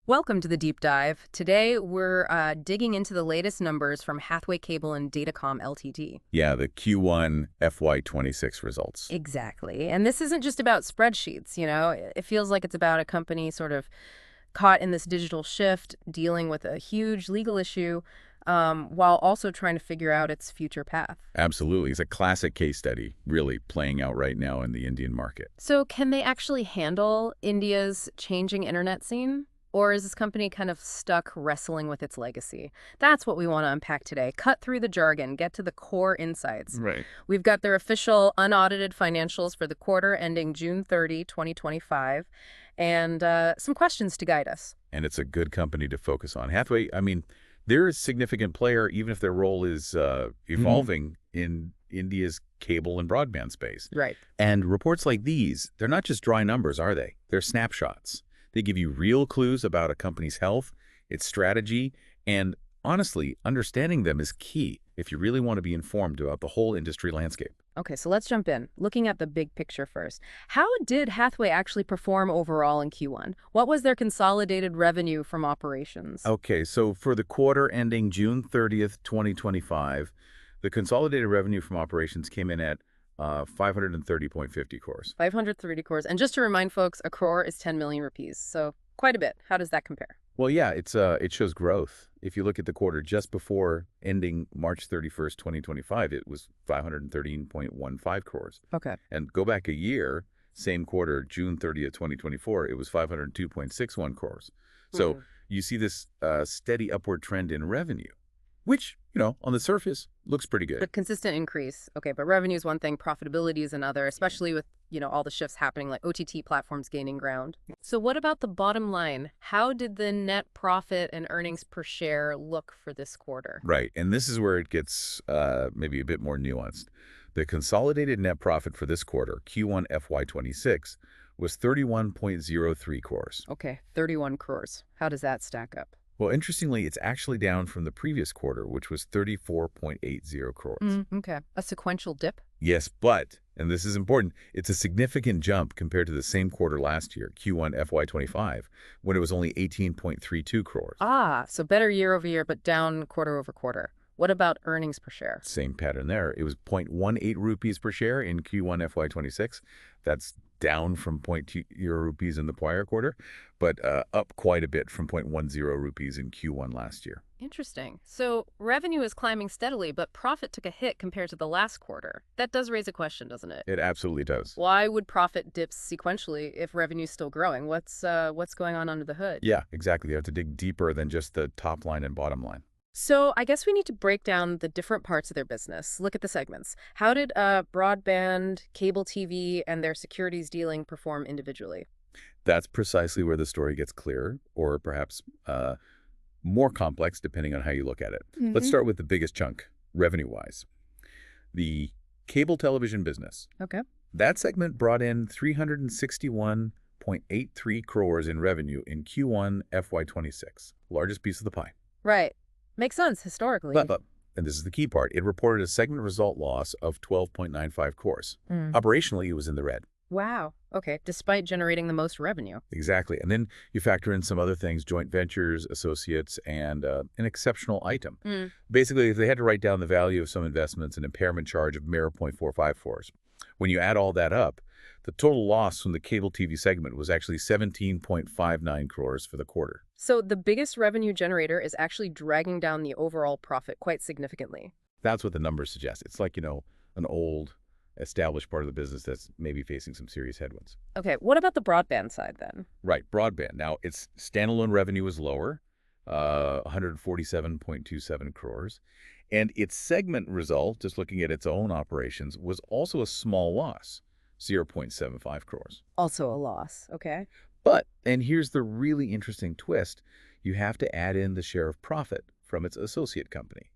Welcome to the deep dive. Today, we're digging into the latest numbers from Hathway Cable and Datacom Ltd. Yeah, the Q1 FY26 results. Exactly. And this isn't just about spreadsheets, you know? It feels like it's about a company sort of caught in this digital shift, dealing with a huge legal issue, while also trying to figure out its future path. Absolutely. It's a classic case study really playing out right now in the Indian market. So, can they actually handle India's changing internet scene? Or is this company kind of stuck wrestling with its legacy? That's what we want to unpack today. Cut through the jargon, get to the core insights. Right. We've got their official unaudited financials for the quarter ending June 30, 2025, and some questions to guide us. And it's a good company to focus on. Hathway, I mean, they're a significant player, even if their role is evolving in India's cable and broadband space. Right. And reports like these, they're not just dry numbers, are they? They're snapshots. They give you real clues about a company's health, its strategy, and honestly, understanding them is key if you really want to be informed about the whole industry landscape. Okay, so let's jump in. Looking at the big picture first. How did Hathway actually perform overall in Q1? What was their consolidated revenue from operations? Okay, so for the quarter ending June 30th, 2025, the consolidated revenue from operations came in at 530.50 crores. 530 crores. And just to remind folks, a crore is 10 million rupees. So quite a bit. How does that compare? Well, yeah, it shows growth. If you look at the quarter just before ending March 31st, 2025, it was 513.15 crores. Okay. And go back a year, same quarter, June 30th, 2024, it was 502.61 crores. So you see this steady upward trend in revenue, which, on the surface, looks pretty good. But consistent increase. Okay, but revenue is one thing, profitability is another, especially with, all the shifts happening, like OTT platforms gaining ground. So what about the bottom line? How did the net profit and earnings per share look for this quarter? Right, and this is where it gets maybe a bit more nuanced. The consolidated net profit for this quarter, Q1 FY26, was 31.03 crores. Okay, 31 crores. How does that stack up? Well, interestingly, it's actually down from the previous quarter, which was 34.80 crores. Okay, a sequential dip? Yes, but, and this is important, it's a significant jump compared to the same quarter last year, Q1 FY25, when it was only 18.32 crores. Ah, so better year over year, but down quarter over quarter. What about earnings per share? Same pattern there. It was 0.18 rupees per share in Q1 FY26. That's down from 0.20 rupees in the prior quarter, but up quite a bit from 0.10 rupees in Q1 last year. Interesting. So revenue is climbing steadily, but profit took a hit compared to the last quarter. That does raise a question, doesn't it? It absolutely does. Why would profit dip sequentially if revenue's still growing? What's going on under the hood? Yeah, exactly. You have to dig deeper than just the top line and bottom line. So I guess we need to break down the different parts of their business. Look at the segments. How did broadband, cable TV, and their securities dealing perform individually? That's precisely where the story gets clearer, or perhaps more complex, depending on how you look at it. Let's start with the biggest chunk, revenue-wise. The cable television business. Okay. That segment brought in 361.83 crores in revenue in Q1 FY26, largest piece of the pie. Right. Makes sense historically. But, and this is the key part, it reported a segment result loss of 12.95 crores. Operationally, it was in the red. Wow. Okay. Despite generating the most revenue. Exactly. And then you factor in some other things, joint ventures, associates, and an exceptional item. Basically, if they had to write down the value of some investments, an impairment charge of mere 0.454. When you add all that up, the total loss from the cable TV segment was actually 17.59 crores for the quarter. So the biggest revenue generator is actually dragging down the overall profit quite significantly. That's what the numbers suggest. It's like, an old, established part of the business that's maybe facing some serious headwinds. Okay, what about the broadband side then? Right, broadband. Now, its standalone revenue was lower, 147.27 crores. And its segment result, just looking at its own operations, was also a small loss, 0.75 crores. Also a loss, okay. But, and here's the really interesting twist, you have to add in the share of profit from its associate company.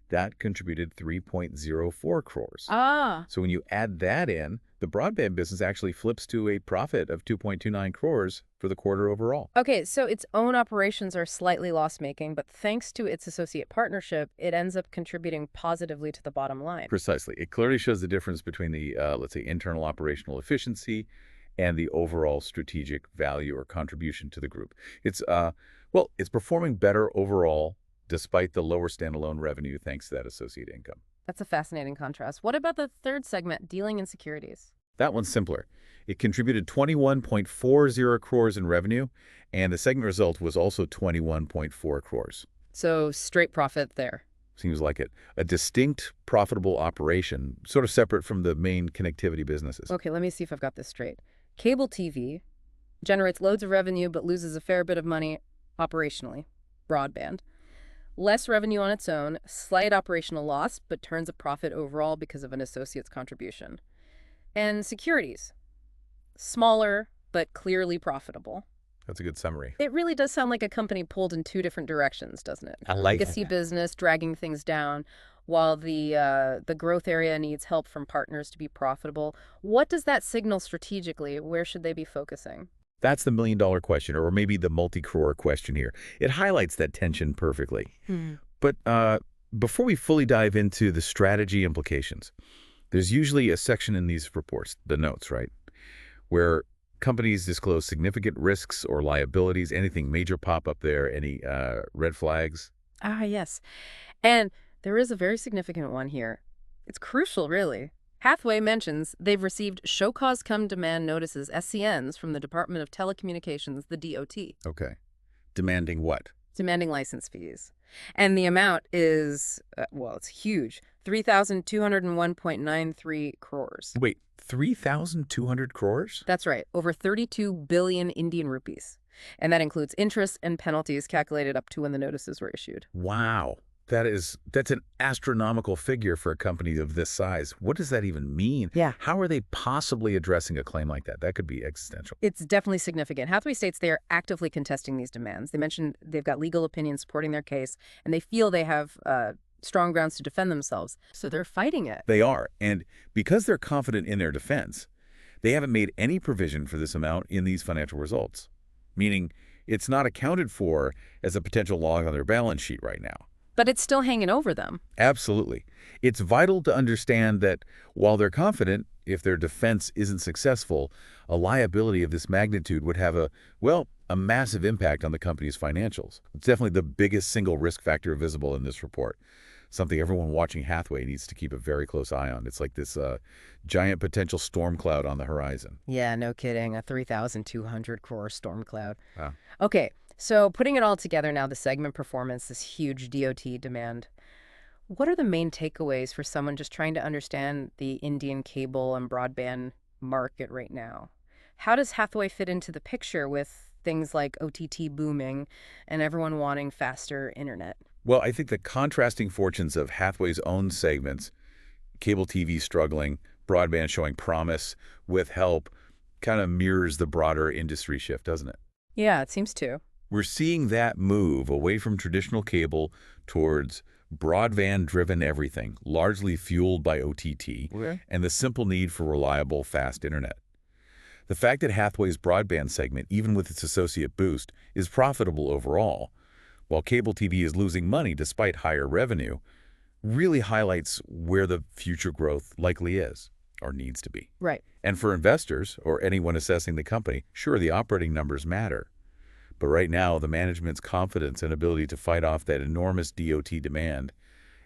That contributed 3.04 crores. Ah. So when you add that in, the broadband business actually flips to a profit of 2.29 crores for the quarter overall. Okay, so its own operations are slightly loss-making, but thanks to its associate partnership, it ends up contributing positively to the bottom line. Precisely. It clearly shows the difference between the, let's say, internal operational efficiency and the overall strategic value or contribution to the group. It's performing better overall despite the lower standalone revenue thanks to that associate income. That's a fascinating contrast. What about the third segment, dealing in securities? That one's simpler. It contributed 21.40 crores in revenue, and the segment result was also 21.4 crores. So straight profit there. Seems like it. A distinct, profitable operation, sort of separate from the main connectivity businesses. Okay, let me see if I've got this straight. Cable TV generates loads of revenue but loses a fair bit of money operationally. Broadband. Less revenue on its own, slight operational loss, but turns a profit overall because of an associate's contribution. And securities. Smaller, but clearly profitable. That's a good summary. It really does sound like a company pulled in two different directions, doesn't it? I like Legacy business dragging things down, while the growth area needs help from partners to be profitable. What does that signal strategically? Where should they be focusing? That's the million-dollar question, or maybe the multi-crore question here. It highlights that tension perfectly. But before we fully dive into the strategy implications, there's usually a section in these reports, the notes, right, where companies disclose significant risks or liabilities, anything major pop up there, any red flags? Ah, yes. And there is a very significant one here. It's crucial, really. Hathway mentions they've received show cause come demand notices, SCNs, from the Department of Telecommunications, the DOT. Okay. Demanding what? Demanding license fees. And the amount is, it's huge, 3,201.93 crores. Wait, 3,200 crores? That's right, over 32 billion Indian rupees. And that includes interest and penalties calculated up to when the notices were issued. Wow. That's an astronomical figure for a company of this size. What does that even mean? Yeah. How are they possibly addressing a claim like that? That could be existential. It's definitely significant. Hathway states they are actively contesting these demands. They mentioned they've got legal opinions supporting their case, and they feel they have strong grounds to defend themselves. So they're fighting it. They are. And because they're confident in their defense, they haven't made any provision for this amount in these financial results, meaning it's not accounted for as a potential loss on their balance sheet right now. But it's still hanging over them. Absolutely. It's vital to understand that while they're confident, if their defense isn't successful, a liability of this magnitude would have a massive impact on the company's financials. It's definitely the biggest single risk factor visible in this report, something everyone watching Hathway needs to keep a very close eye on. It's like this giant potential storm cloud on the horizon. Yeah, no kidding. A 3,200 crore storm cloud. Wow. Okay. So putting it all together now, the segment performance, this huge DOT demand, what are the main takeaways for someone just trying to understand the Indian cable and broadband market right now? How does Hathway fit into the picture with things like OTT booming and everyone wanting faster internet? Well, I think the contrasting fortunes of Hathway's own segments, cable TV struggling, broadband showing promise with help, kind of mirrors the broader industry shift, doesn't it? Yeah, it seems to. We're seeing that move away from traditional cable towards broadband-driven everything, largely fueled by OTT, and the simple need for reliable, fast internet. The fact that Hathway's broadband segment, even with its associate Boost, is profitable overall, while cable TV is losing money despite higher revenue, really highlights where the future growth likely is, or needs to be. Right. And for investors, or anyone assessing the company, sure, the operating numbers matter. But right now, the management's confidence and ability to fight off that enormous DOT demand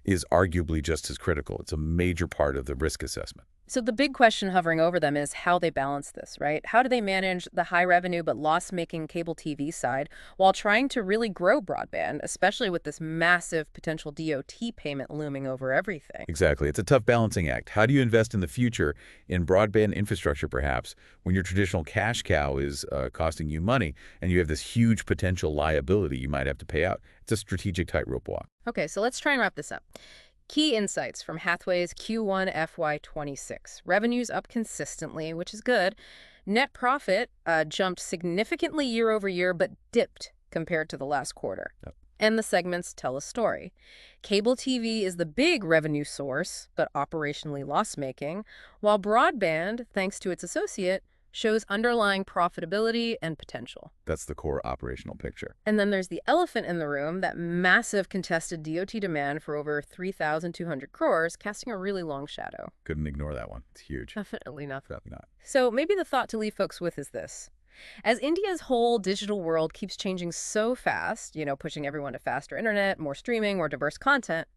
is arguably just as critical. It's a major part of the risk assessment. So the big question hovering over them is how they balance this, right? How do they manage the high revenue but loss-making cable TV side while trying to really grow broadband, especially with this massive potential DOT payment looming over everything? Exactly. It's a tough balancing act. How do you invest in the future in broadband infrastructure, perhaps, when your traditional cash cow is costing you money and you have this huge potential liability you might have to pay out? It's a strategic tightrope walk. Okay, so let's try and wrap this up. Key insights from Hathway's Q1 FY26. Revenues up consistently, which is good. Net profit jumped significantly year over year, but dipped compared to the last quarter. Yep. And the segments tell a story. Cable TV is the big revenue source, but operationally loss-making, while broadband, thanks to its associate, shows underlying profitability and potential. That's the core operational picture. And then there's the elephant in the room, that massive contested DOT demand for over 3,200 crores, casting a really long shadow. Couldn't ignore that one. It's huge. Definitely not. Definitely not. So maybe the thought to leave folks with is this. As India's whole digital world keeps changing so fast, pushing everyone to faster internet, more streaming, more diverse content,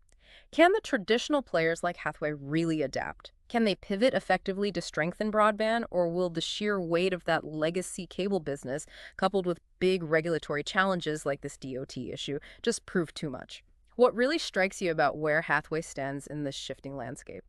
can the traditional players like Hathway really adapt? Can they pivot effectively to strengthen broadband, or will the sheer weight of that legacy cable business, coupled with big regulatory challenges like this DOT issue, just prove too much? What really strikes you about where Hathway stands in this shifting landscape?